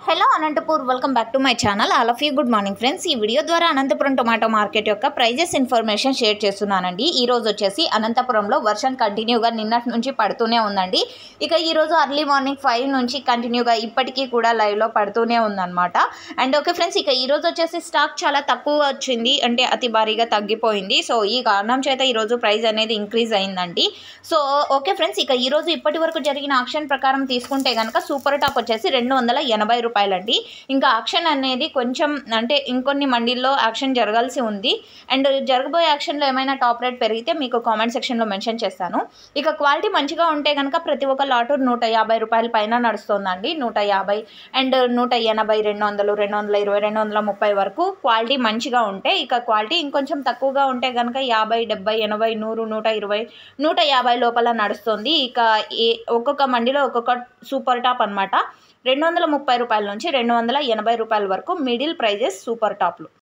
Hello Anantapur welcome back to my channel. All of you good morning friends. ఈ video ద్వారా Anantapuram tomato market యొక్క prices information share చేస్తున్నానండి. ఈ రోజు వచ్చేసి అనంతపురంలో వర్షం కంటిన్యూగా నిన్నటి నుంచి పడుతూనే ఉందండి. ఇక ఈరోజు అర్లీ మార్నింగ్ 5 నుంచి కంటిన్యూగా ఇప్పటికీ కూడా లైవ్లో పడుతూనే ఉందన్నమాట. అండ్ ఓకే ఫ్రెండ్స్, ఇక ఈరోజు వచ్చేసి స్టాక్ చాలా తక్కువ వచ్చింది, అంటే అతి భారీగా తగ్గిపోయింది. సో ఈ కారణం చేత ఈరోజు ప్రైస్ అనేది ఇంక్రీజ్ అయిందండి. సో ఓకే ఫ్రెండ్స్, ఇక ఈరోజు ఇప్పటి వరకు జరిగిన ఆక్షన్ ప్రకారం తీసుకుంటే కనుక సూపర్ టాప్ వచ్చేసి 280 రూపాయలండి. ఇంకా యాక్షన్ అనేది కొంచెం అంటే ఇంకొన్ని మండీల్లో యాక్షన్ జరగాల్సి ఉంది. అండ్ జరగబోయే యాక్షన్లో ఏమైనా టాప్ రేట్ పెరిగితే మీకు కామెంట్ సెక్షన్లో మెన్షన్ చేస్తాను. ఇక క్వాలిటీ మంచిగా ఉంటే కనుక ప్రతి ఒక్క లాటు 150 రూపాయల పైన నడుస్తుందండి. 150 అండ్ 180, 200, 220, 230 వరకు క్వాలిటీ మంచిగా ఉంటే. ఇక క్వాలిటీ ఇంకొంచెం తక్కువగా ఉంటే కనుక 50, 70, 80, 100, 120, 150 లోపల నడుస్తుంది. ఇక ఒక్కొక్క మండీలో ఒక్కొక్క సూపర్ టాప్ అనమాట. 230 రూపాయల నుంచి 280 రూపాయల వరకు మిడిల్ ప్రైజెస్ సూపర్ టాప్లు.